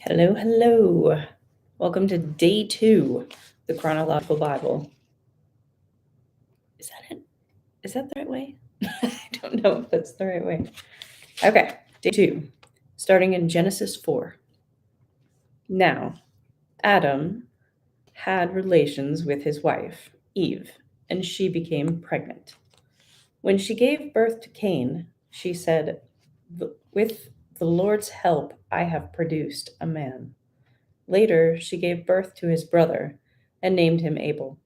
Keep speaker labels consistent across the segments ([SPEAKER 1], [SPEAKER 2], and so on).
[SPEAKER 1] Hello, hello. Welcome to day 2, the Chronological Bible. Is that it? Is that the right way? I don't know if that's the right way. Okay, day 2, starting in Genesis 4. Now, Adam had relations with his wife, Eve, and she became pregnant. When she gave birth to Cain, she said, "With the Lord's help, I have produced a man." Later, she gave birth to his brother and named him Abel.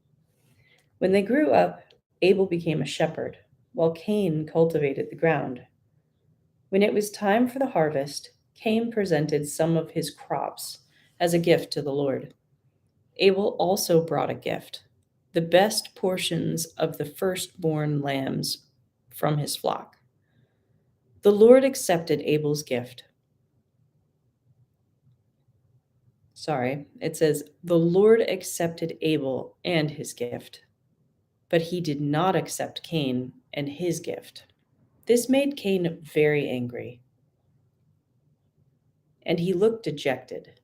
[SPEAKER 1] When they grew up, Abel became a shepherd, while Cain cultivated the ground. When it was time for the harvest, Cain presented some of his crops as a gift to the Lord. Abel also brought a gift, the best portions of the firstborn lambs from his flock. The Lord accepted Abel's gift. It says, the Lord accepted Abel and his gift, but he did not accept Cain and his gift. This made Cain very angry, and he looked dejected.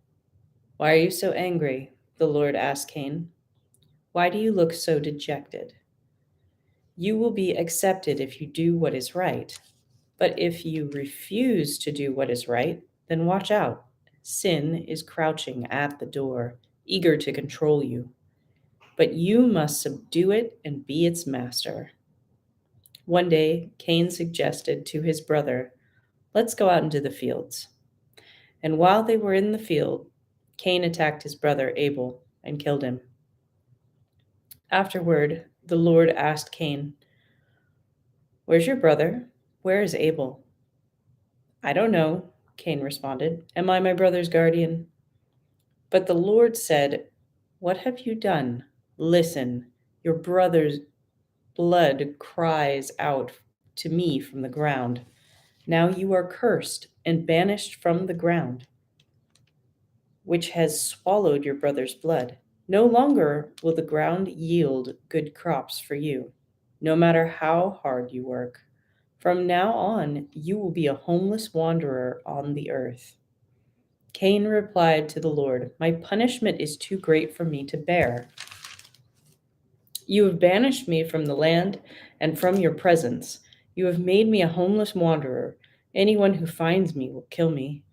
[SPEAKER 1] "Why are you so angry?" the Lord asked Cain. "Why do you look so dejected? You will be accepted if you do what is right. But if you refuse to do what is right, then watch out. Sin is crouching at the door, eager to control you. But you must subdue it and be its master." One day, Cain suggested to his brother, "Let's go out into the fields." And while they were in the field, Cain attacked his brother Abel and killed him. Afterward, the Lord asked Cain, "Where's your brother? Where is Abel?" "I don't know," Cain responded. "Am I my brother's guardian?" But the Lord said, "What have you done? Listen, your brother's blood cries out to me from the ground. Now you are cursed and banished from the ground, which has swallowed your brother's blood. No longer will the ground yield good crops for you, no matter how hard you work. From now on, you will be a homeless wanderer on the earth." Cain replied to the Lord, "My punishment is too great for me to bear. You have banished me from the land and from your presence. You have made me a homeless wanderer. Anyone who finds me will kill me."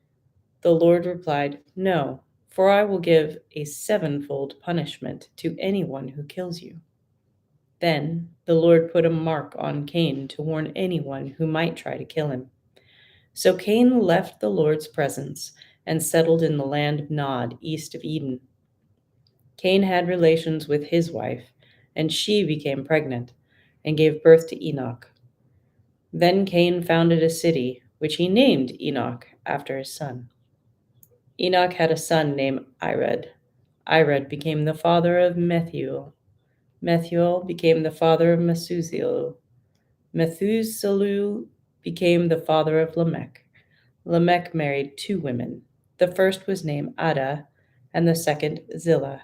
[SPEAKER 1] The Lord replied, "No, for I will give a sevenfold punishment to anyone who kills you." Then the Lord put a mark on Cain to warn anyone who might try to kill him. So Cain left the Lord's presence and settled in the land of Nod, east of Eden. Cain had relations with his wife, and she became pregnant and gave birth to Enoch. Then Cain founded a city, which he named Enoch after his son. Enoch had a son named Irad. Irad became the father of Methuel. Methuel became the father of Methuselah. Methuselah became the father of Lamech. Lamech married 2 women. The first was named Ada, and the second Zillah.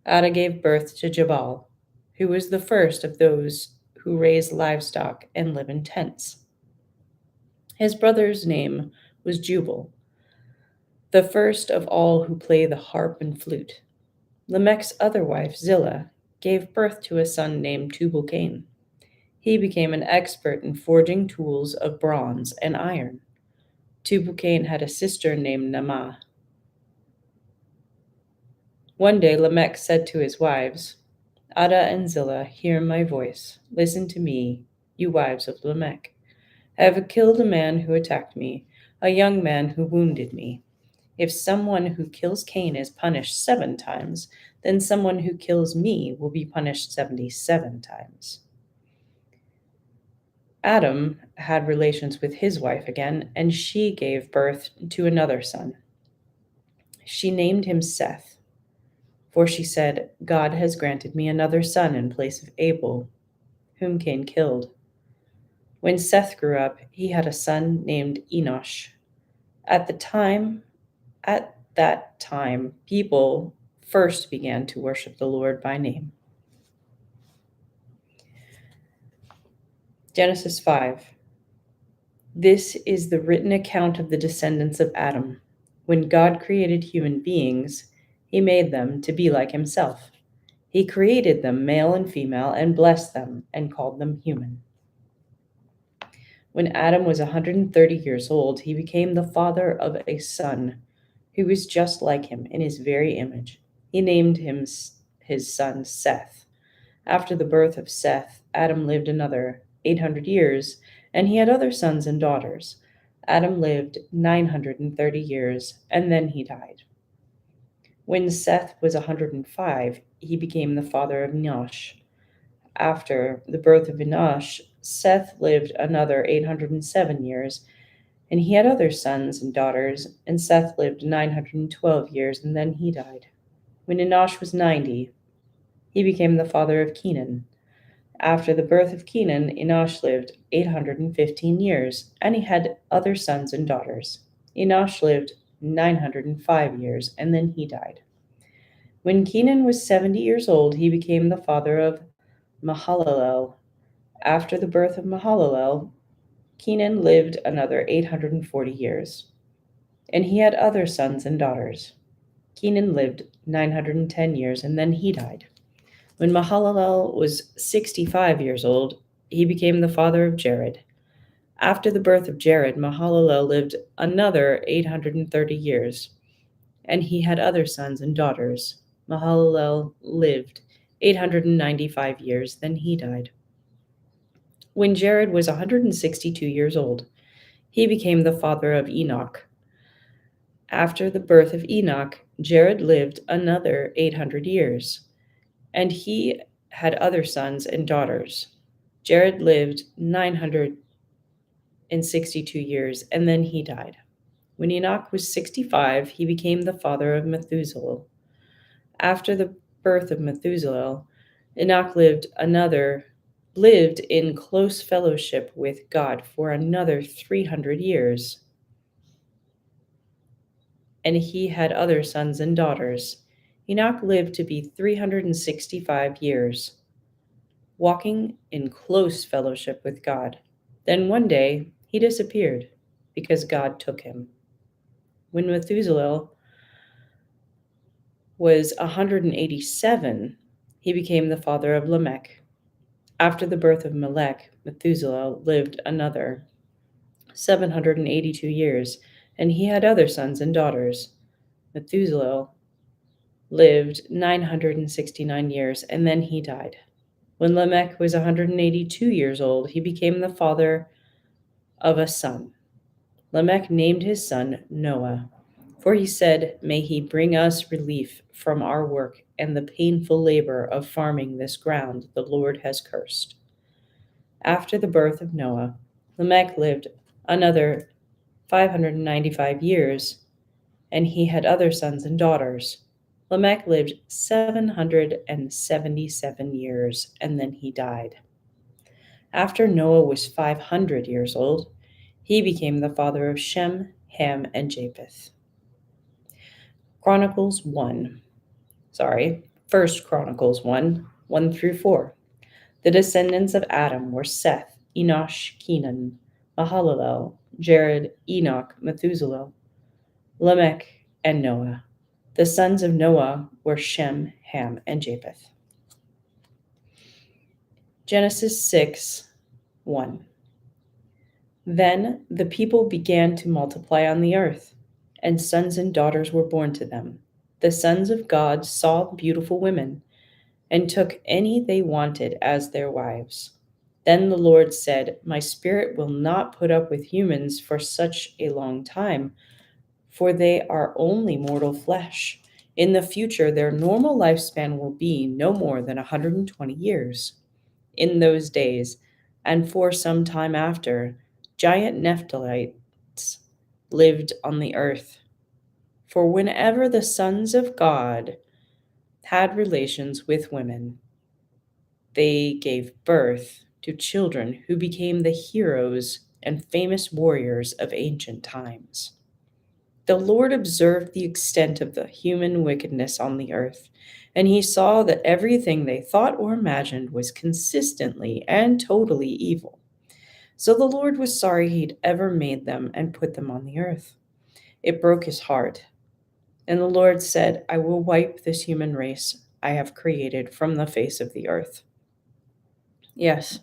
[SPEAKER 1] Ada gave birth to Jabal, who was the first of those who raise livestock and live in tents. His brother's name was Jubal, the first of all who play the harp and flute. Lamech's other wife, Zillah, gave birth to a son named Tubal-Cain. He became an expert in forging tools of bronze and iron. Tubal-Cain had a sister named Naamah. One day Lamech said to his wives, "Ada and Zillah, hear my voice. Listen to me, you wives of Lamech. I have killed a man who attacked me, a young man who wounded me. If someone who kills Cain is punished 7 times, then someone who kills me will be punished 77 times." Adam had relations with his wife again, and she gave birth to another son. She named him Seth, for she said, "God has granted me another son in place of Abel, whom Cain killed." When Seth grew up, he had a son named Enosh. At that time, people first began to worship the Lord by name. Genesis 5. This is the written account of the descendants of Adam. When God created human beings, he made them to be like himself. He created them male and female and blessed them and called them human. When Adam was 130 years old, he became the father of a son who was just like him in his very image. He named him his son Seth. After the birth of Seth, Adam lived another 800 years, and he had other sons and daughters. Adam lived 930 years, and then he died. When Seth was 105, he became the father of Enosh. After the birth of Enosh, Seth lived another 807 years, and he had other sons and daughters, and Seth lived 912 years, and then he died. When Enosh was 90, he became the father of Kenan. After the birth of Kenan, Enosh lived 815 years, and he had other sons and daughters. Enosh lived 905 years, and then he died. When Kenan was 70 years old, he became the father of Mahalalel. After the birth of Mahalalel, Kenan lived another 840 years, and he had other sons and daughters. Kenan lived 910 years, and then he died. When Mahalalel was 65 years old, he became the father of Jared. After the birth of Jared, Mahalalel lived another 830 years, and he had other sons and daughters. Mahalalel lived 895 years, then he died. When Jared was 162 years old, he became the father of Enoch. After the birth of Enoch, Jared lived another 800 years, and he had other sons and daughters. Jared lived 962 years, and then he died. When Enoch was 65, he became the father of Methuselah. After the birth of Methuselah, Enoch lived in close fellowship with God for another 300 years, and he had other sons and daughters. Enoch lived to be 365 years, walking in close fellowship with God. Then one day he disappeared because God took him. When Methuselah was 187, he became the father of Lamech. After the birth of Melech, Methuselah lived another 782 years, and he had other sons and daughters. Methuselah lived 969 years, and then he died. When Lamech was 182 years old, he became the father of a son. Lamech named his son Noah, for he said, "May he bring us relief from our work and the painful labor of farming this ground the Lord has cursed." After the birth of Noah, Lamech lived another 595 years, and he had other sons and daughters. Lamech lived 777 years, and then he died. After Noah was 500 years old, he became the father of Shem, Ham, and Japheth. First Chronicles 1, 1 through 4. The descendants of Adam were Seth, Enosh, Kenan, Mahalalel, Jared, Enoch, Methuselah, Lamech, and Noah. The sons of Noah were Shem, Ham, and Japheth. Genesis 6, 1. Then the people began to multiply on the earth, and sons and daughters were born to them. The sons of God saw beautiful women, and took any they wanted as their wives. Then the Lord said, "My spirit will not put up with humans for such a long time, for they are only mortal flesh. In the future, their normal lifespan will be no more than 120 years. In those days, and for some time after, giant Nephilites lived on the earth. For whenever the sons of God had relations with women, they gave birth to children who became the heroes and famous warriors of ancient times. The Lord observed the extent of the human wickedness on the earth, and he saw that everything they thought or imagined was consistently and totally evil. So the Lord was sorry he'd ever made them and put them on the earth. It broke his heart. And the Lord said, I will wipe this human race I have created from the face of the earth. Yes,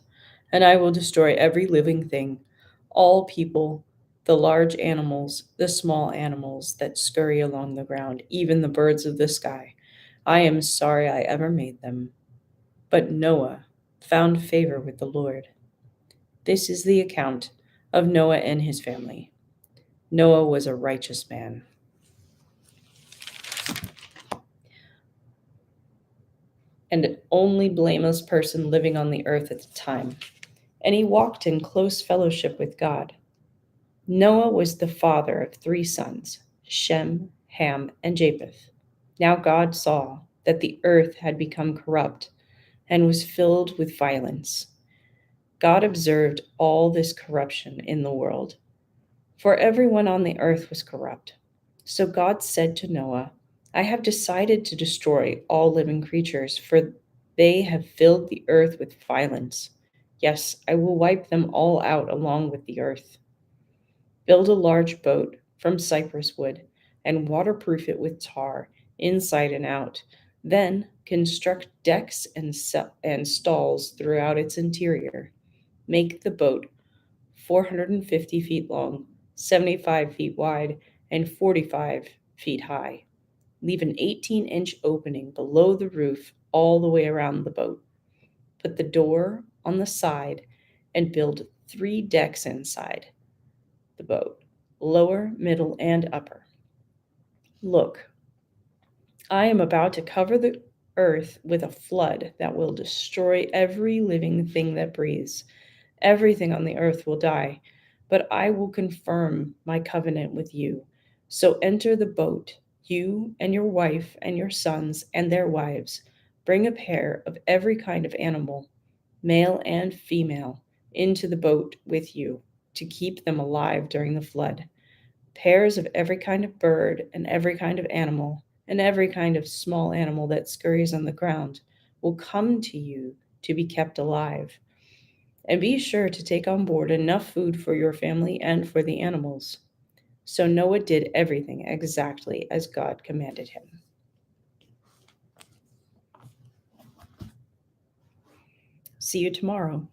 [SPEAKER 1] and I will destroy every living thing, all people, the large animals, the small animals that scurry along the ground, even the birds of the sky. I am sorry I ever made them. But Noah found favor with the Lord. This is the account of Noah and his family. Noah was a righteous man. And only blameless person living on the earth at the time, and he walked in close fellowship with God. Noah was the father of 3 sons, Shem, Ham, and Japheth. Now God saw that the earth had become corrupt and was filled with violence. God observed all this corruption in the world, for everyone on the earth was corrupt. So God said to Noah, I have decided to destroy all living creatures, for they have filled the earth with violence. Yes, I will wipe them all out along with the earth. Build a large boat from cypress wood and waterproof it with tar inside and out. Then construct decks and stalls throughout its interior. Make the boat 450 feet long, 75 feet wide, and 45 feet high. Leave an 18-inch opening below the roof all the way around the boat. Put the door on the side and build 3 decks inside the boat, lower, middle, and upper. Look, I am about to cover the earth with a flood that will destroy every living thing that breathes. Everything on the earth will die, but I will confirm my covenant with you. So enter the boat, you and your wife and your sons and their wives. Bring a pair of every kind of animal, male and female, into the boat with you to keep them alive during the flood. Pairs of every kind of bird and every kind of animal and every kind of small animal that scurries on the ground will come to you to be kept alive. And be sure to take on board enough food for your family and for the animals. So Noah did everything exactly as God commanded him. See you tomorrow.